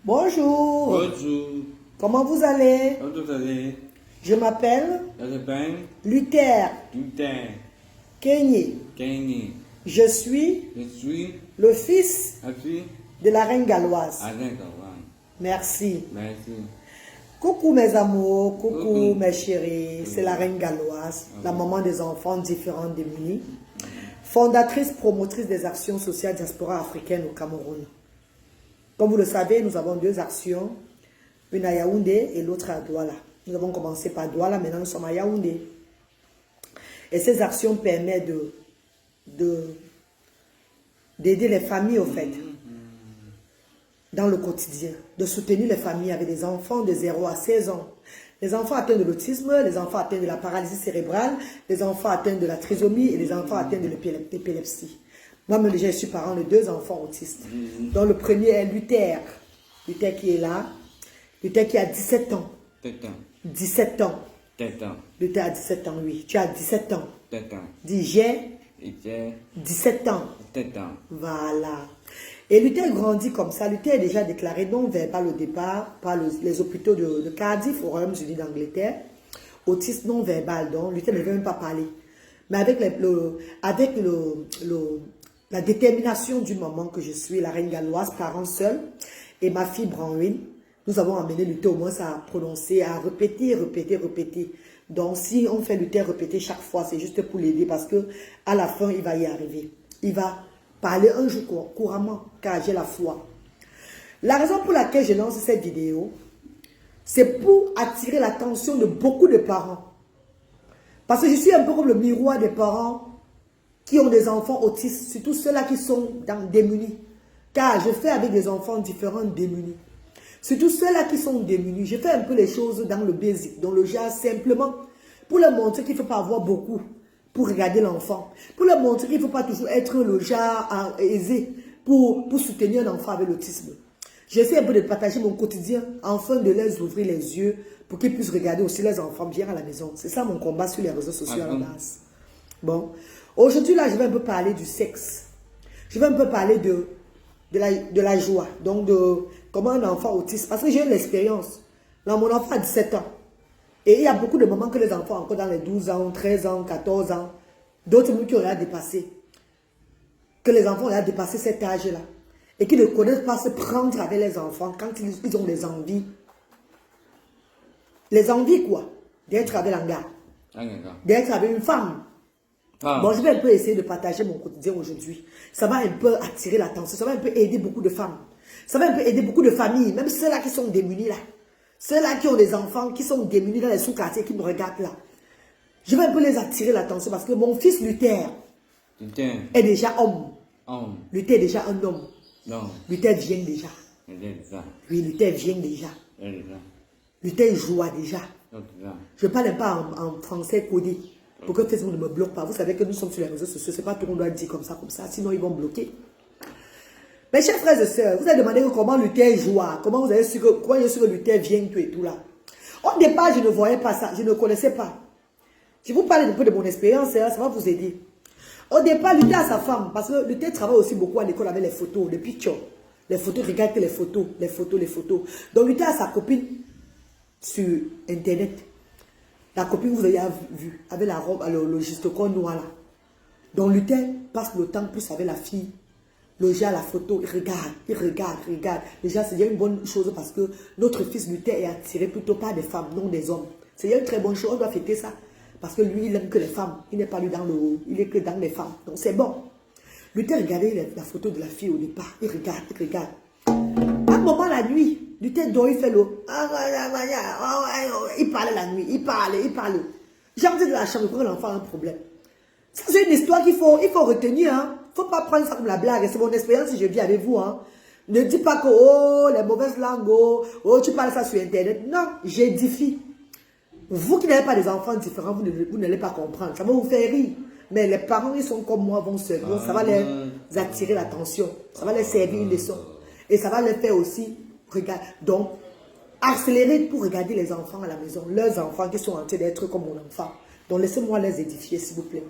Bonjour, Bonjour, comment vous allez? comment vous allez? Je m'appelle Je m'appelle Luther Luther Kenyi. Kenny. Je suis Je suis le fils appuyé de la reine galloise. à l'intérieur. Merci. Merci. Coucou mes amours, coucou Coucou. mes chéris, c'est la reine galloise, la maman des enfants différents démunis, fondatrice, promotrice des actions sociales diaspora africaine au Cameroun. Comme vous le savez, nous avons deux actions, une à Yaoundé et l'autre à Douala. Nous avons commencé par Douala, maintenant nous sommes à Yaoundé. Et ces actions permettent d'aider les familles, au fait, dans le quotidien, de soutenir les familles avec des enfants de 0 à 16 ans. Les enfants atteints de l'autisme, les enfants atteints de la paralysie cérébrale, les enfants atteints de la trisomie et les enfants atteints de l'épilepsie. Moi-même, déjà, je suis parent de 2 enfants autistes. Donc, le premier est Luther. Luther qui est là. Luther qui a 17 ans. Tétan. 17 ans. Tétan. Luther a 17 ans, oui. Tu as 17 ans. Tétan. Dis, j'ai Et j'ai 17 ans. tétan. Voilà. Et Luther grandit comme ça. Luther est déjà déclaré non-verbal au départ par les hôpitaux de Cardiff, au Royaume-Uni d'Angleterre. Autiste non-verbal, donc Luther ne veut même pas parler. Mais avec la détermination du moment que je suis, la reine galloise, parent seul, et ma fille Branwyn, nous avons amené Luther au moins à prononcer, à répéter. Donc si on fait Luther répéter chaque fois, c'est juste pour l'aider parce que à la fin, il va y arriver. Il va parler un jour couramment, car j'ai la foi. La raison pour laquelle je lance cette vidéo, c'est pour attirer l'attention de beaucoup de parents. Parce que je suis un peu comme le miroir des parents qui ont des enfants autistes, surtout ceux-là qui sont démunis. Car je fais avec des enfants différents démunis. Surtout ceux-là qui sont démunis, je fais un peu les choses dans le basic, dans le genre simplement, pour leur montrer qu'il ne faut pas avoir beaucoup pour regarder l'enfant. Pour leur montrer qu'il ne faut pas toujours être le genre aisé pour soutenir un enfant avec l'autisme. J'essaie un peu de partager mon quotidien afin de les ouvrir les yeux pour qu'ils puissent regarder aussi les enfants bien à la maison. C'est ça mon combat sur les réseaux sociaux à la base. Bon, aujourd'hui là, je vais un peu parler du sexe. Je vais un peu parler de la joie. Donc de comment un enfant autiste, parce que j'ai eu l'expérience. Là, mon enfant a 17 ans. Et il y a beaucoup de moments que les enfants encore dans les 12 ans, 13 ans, 14 ans, d'autres même qui ont dépassé. Que les enfants ont dépassé cet âge-là. Et qui ne connaissent pas se prendre avec les enfants quand ils ont des envies. Les envies quoi? D'être avec un gars. D'être avec une femme. Bon, je vais un peu essayer de partager mon quotidien aujourd'hui. Ça va un peu attirer l'attention. Ça va un peu aider beaucoup de femmes. Ça va un peu aider beaucoup de familles. Même ceux-là qui sont démunis là. Ceux-là qui ont des enfants qui sont démunis dans les sous-quartiers qui me regardent là. Je vais un peu les attirer l'attention parce que mon fils Luther est déjà homme. Luther est déjà un homme. Non. Luther vient déjà. Oui, Luther vient déjà. Luther joue déjà. Je ne parle pas en français codé. Pour que Facebook ne me bloque pas. Vous savez que nous sommes sur les réseaux sociaux. Ce n'est pas tout le monde doit dire comme ça. Sinon, ils vont bloquer. Mes chers frères et sœurs, vous avez demandé comment Luther joue. Comment vous avez su que Luther vient tout et tout là. Au départ, je ne voyais pas ça. Je ne connaissais pas. Je vous parle un peu de mon expérience. Ça va vous aider. Au départ, Luther a sa femme. Parce que Luther travaille aussi beaucoup à l'école avec les photos, les pictures. Les photos, regarde les photos. Donc Luther a sa copine sur Internet. La copine, vous avez vu, avec la robe, le gistocon noir là. Donc Luther passe le temps plus avec la fille. Le gars, la photo, il regarde. Déjà, c'est déjà une bonne chose parce que notre fils Luther est attiré plutôt par des femmes, non des hommes. C'est une très bonne chose, on doit fêter ça. Parce que lui, il aime que les femmes. Il n'est pas lui dans le haut, il est que dans les femmes. Donc c'est bon. Luther regardait la photo de la fille au départ. Il regarde. À un moment, la nuit, Luther dort, il fait l'eau. Il parle la nuit, il parle. J'ai envie de la chambre, pour que l'enfant a un problème. Ça, c'est une histoire qu'il faut retenir. Hein. Il ne faut pas prendre ça comme la blague. C'est mon expérience que je vis avec vous. Hein. Ne dis pas que, oh, les mauvaises langues, oh, tu parles ça sur Internet. Non, j'édifie. Vous qui n'avez pas des enfants différents, vous n'allez pas comprendre. Ça va vous faire rire. Mais les parents, ils sont comme moi, vont se dire, ça va les attirer l'attention. Ça va les servir une leçon. Et ça va les faire aussi regarder. Donc, accélérer pour regarder les enfants à la maison. Leurs enfants qui sont en train d'être comme mon enfant. Donc, laissez-moi les édifier, s'il vous plaît.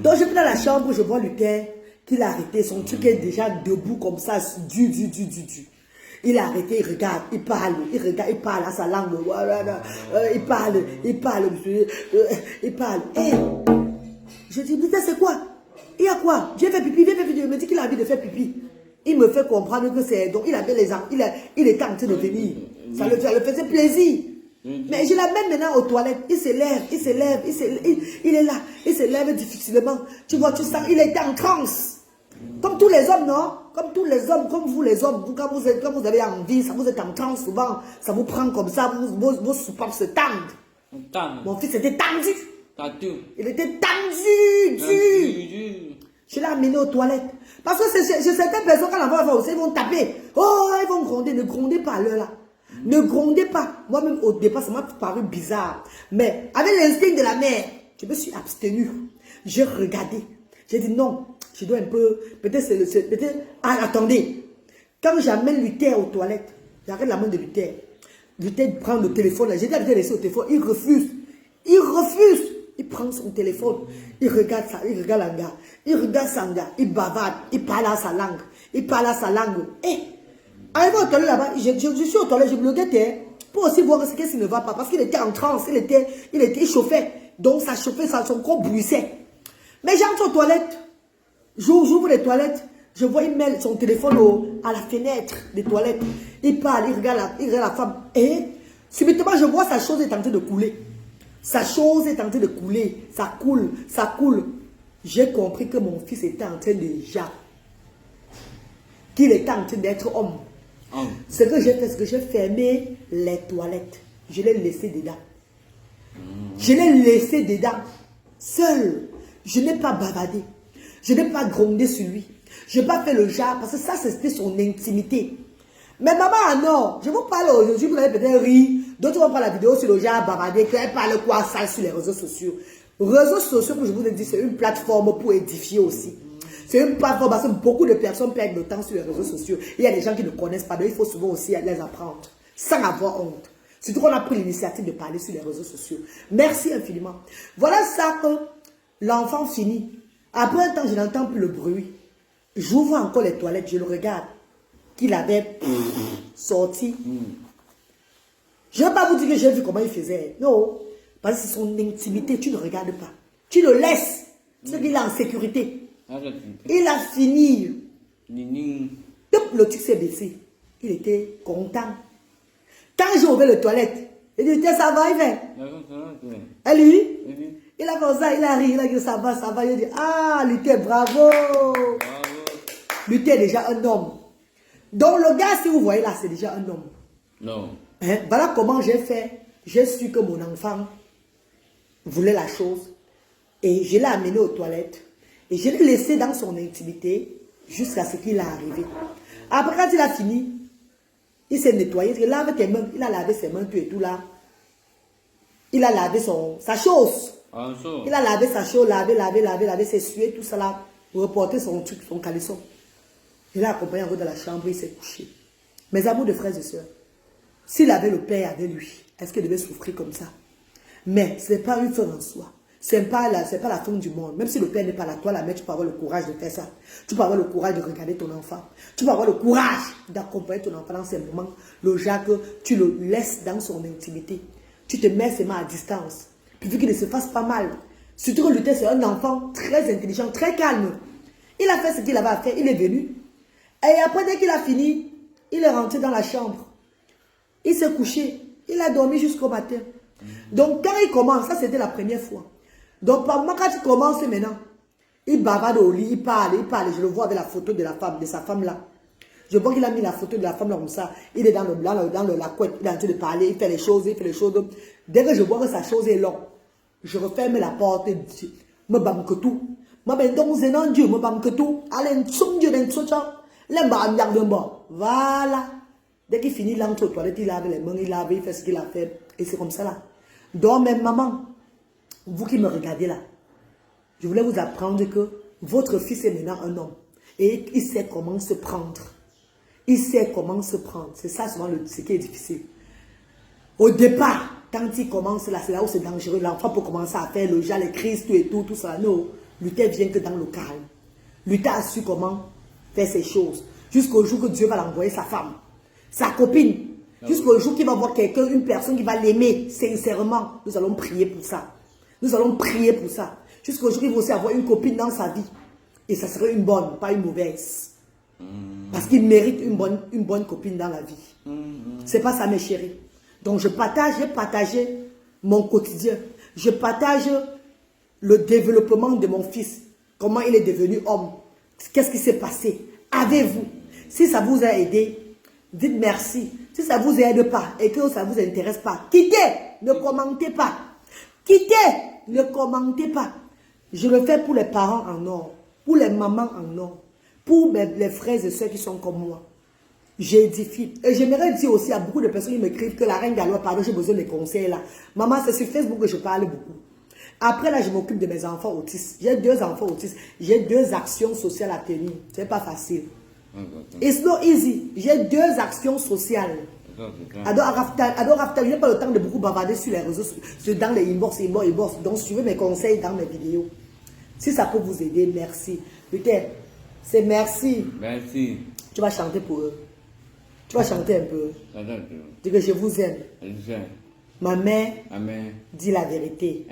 Donc, je vais dans la chambre, je vois Luther qu'il a arrêté. Son truc est déjà debout comme ça, du. Il a arrêté, il regarde, il parle, il regarde, il parle à sa langue. Il parle, il parle. Et je dis, mais ça c'est quoi? Il y a quoi? Viens faire pipi, viens faire pipi. Il me dit qu'il a envie de faire pipi. Il me fait comprendre que c'est... Donc il avait les armes, il était en train de venir. Ça le faisait plaisir. Mais je l'amène maintenant aux toilettes. Il se lève, il est là. Il se lève difficilement. Tu vois, tu sens, il était en transe. Comme tous les hommes, non? Comme tous les hommes, comme vous les hommes. Quand vous avez envie, ça vous êtes en transe souvent. Ça vous prend comme ça, vos soupapes se tendent. Mon fils était tendu. Il était tendu, dur. Je l'ai amené aux toilettes. Parce que c'est certaines personnes, quand l'enfant va aussi, ils vont taper. Oh, ils vont gronder. Ne grondez pas à l'heure là. Ne grondez pas. Moi-même, au départ, ça m'a paru bizarre. Mais avec l'instinct de la mère, je me suis abstenue. J'ai regardé. J'ai dit non, je dois un peu... Peut-être... Ah, attendez. Quand j'amène Luther aux toilettes, j'arrête la main de Luther. Luther prend le téléphone. J'ai dit à Luther de laisser au téléphone. Il refuse. Il refuse. Il prend son téléphone. Il regarde ça. Il regarde un gars. Il regarde son gars. Il bavarde. Il parle à sa langue. Il parle à sa langue. Et... arrivé au toilette là-bas, je suis au toilette, je me guettais pour aussi voir ce qui ne va pas. Parce qu'il était en transe, il chauffait. Donc ça chauffait, son corps bruissait. Mais j'entre aux toilettes. J'ouvre les toilettes. Je vois, il met son téléphone à la fenêtre des toilettes. Il parle, il regarde la femme. Et subitement, je vois sa chose est en train de couler. Sa chose est en train de couler. Ça coule, ça coule. J'ai compris que mon fils était en train de jaillir. Qu'il était en train d'être homme. Ce que j'ai fait, c'est que j'ai fermé les toilettes. Je l'ai laissé dedans. Je l'ai laissé dedans. Seul. Je n'ai pas bavardé. Je n'ai pas grondé sur lui. Je n'ai pas fait le genre parce que ça, c'était son intimité. Mais maman, non. Je vous parle aujourd'hui, vous allez peut-être rire. D'autres vont prendre la vidéo sur le genre bavardé. Elle parle quoi ça sur les réseaux sociaux. Réseaux sociaux, comme je vous ai dit, c'est une plateforme pour édifier aussi. C'est une plateforme parce que beaucoup de personnes perdent le temps sur les réseaux sociaux. Il y a des gens qui ne connaissent pas, donc il faut souvent aussi les apprendre, sans avoir honte. Surtout qu'on a pris l'initiative de parler sur les réseaux sociaux. Merci infiniment. Voilà ça que l'enfant finit. Après un temps, je n'entends plus le bruit. J'ouvre encore les toilettes, je le regarde. Qu'il avait sorti. Je ne vais pas vous dire que j'ai vu comment il faisait. Non. Parce que c'est son intimité, tu ne regardes pas. Tu le laisses. C'est qu'il est en sécurité. Il a fini. Le truc s'est baissé. Il était content. Quand j'ai ouvert les toilettes, il dit, ça va, il fait. Et lui, il a fait ça, il a ri, il a dit, ça va, ça va. Il a dit, ah, Luther, bravo. Luther est déjà un homme. Donc le gars, si vous voyez là, c'est déjà un homme. Non. Hein? Voilà comment j'ai fait. J'ai su que mon enfant voulait la chose. Et je l'ai amené aux toilettes. Et je l'ai laissé dans son intimité jusqu'à ce qu'il est arrivé. Après, quand il a fini, il s'est nettoyé. Il lave tes mains. Il a lavé ses mains, tout et tout là. Il a lavé sa chose. Il a lavé sa chose, lavé, s'est sué, tout ça là. Reporté son truc, son caleçon. Il a accompagné en route de la chambre, il s'est couché. Mes amours de frères et sœurs, s'il avait le père avec lui, est-ce qu'il devait souffrir comme ça? Mais ce n'est pas une fin en soi. Ce n'est pas la fin du monde. Même si le père n'est pas là, toi la mère, tu peux avoir le courage de faire ça. Tu peux avoir le courage de regarder ton enfant. Tu peux avoir le courage d'accompagner ton enfant dans ces moments. Le genre que tu le laisses dans son intimité. Tu te mets ses mains à distance. Puis vu qu'il ne se fasse pas mal. Surtout que Luther, c'est un enfant très intelligent, très calme. Il a fait ce qu'il avait à faire. Il est venu. Et après, dès qu'il a fini, il est rentré dans la chambre. Il s'est couché. Il a dormi jusqu'au matin. Donc, quand il commence, ça c'était la première fois. Donc, par moi, quand il commence maintenant, il bavarde au lit, il parle. Je le vois avec la photo de la femme, de sa femme là. Je vois qu'il a mis la photo de la femme là comme ça. Il est dans la couette, il est en train de parler, il fait les choses, Dès que je vois que sa chose est longue, je referme la porte et je me bam que tout. Je me donc c'est Dieu, me bam que tout. Allez, Dieu voilà. Dès qu'il finit, il entre aux toilettes, il lave les mains, il fait ce qu'il a fait. Et c'est comme ça là. Donc, même maman, vous qui me regardez là, je voulais vous apprendre que votre fils est maintenant un homme. Et il sait comment se prendre. Il sait comment se prendre. C'est ça souvent ce qui est difficile. Au départ, quand il commence là, c'est là où c'est dangereux. L'enfant peut commencer à faire le genre, les crises, tout ça. Non, Luther vient que dans le calme. Luther a su comment faire ces choses. Jusqu'au jour que Dieu va l'envoyer sa femme. Sa copine. Jusqu'au jour qu'il va voir quelqu'un, une personne qui va l'aimer sincèrement. Nous allons prier pour ça. Nous allons prier pour ça. Jusqu'au jour qu'il va aussi avoir une copine dans sa vie. Et ça serait une bonne, pas une mauvaise. Parce qu'il mérite une bonne copine dans la vie. C'est pas ça, mes chéris. Donc j'ai partagé mon quotidien. Je partage le développement de mon fils. Comment il est devenu homme. Qu'est-ce qui s'est passé? Avez-vous? Si ça vous a aidé, dites merci. Si ça ne vous aide pas et que ça ne vous intéresse pas, quittez, ne commentez pas. Quittez, ne commentez pas. Je le fais pour les parents en or, pour les mamans en or, pour les frères et soeurs qui sont comme moi. J'édifie. Et j'aimerais dire aussi à beaucoup de personnes qui m'écrivent que la reine Galois, pardon, j'ai besoin de conseils là. Maman, c'est sur Facebook que je parle beaucoup. Après là, je m'occupe de mes enfants autistes. J'ai 2 enfants autistes. J'ai 2 actions sociales à tenir. C'est pas facile. It's not easy. J'ai 2 actions sociales. Ado Rafta, je n'ai pas le temps de beaucoup bavarder sur les réseaux, dans les inbox. Donc suivez mes conseils dans mes vidéos. Si ça peut vous aider, merci. Peut-être, c'est merci. Merci. Tu vas chanter pour eux. Tu vas chanter un peu. Dis que je vous aime. Ma mère dit la vérité.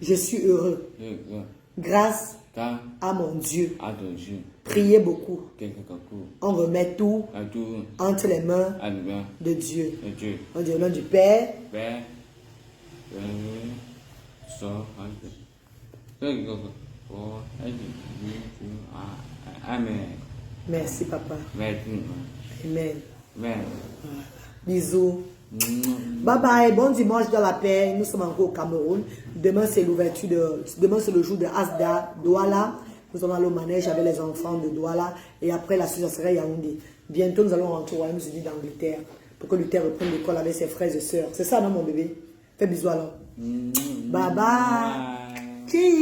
Je suis heureux. Grâce à mon Dieu. Priez beaucoup. On remet tout entre les mains de Dieu. On dit au nom du Père, Amen. merci papa. Merci. Amen. Amen. Bisous. Bye bye, bon dimanche dans la paix. Nous sommes encore au Cameroun. Demain c'est l'ouverture demain c'est le jour de Asda, Douala. Nous allons aller au manège avec les enfants de Douala. Et après la suite, ça sera Yaoundé. Bientôt nous allons rentrer au Royaume-Uni d'Angleterre. Pour que Luther reprenne l'école avec ses frères et sœurs. C'est ça non mon bébé? Fais bisous alors. Bye bye. Cheers.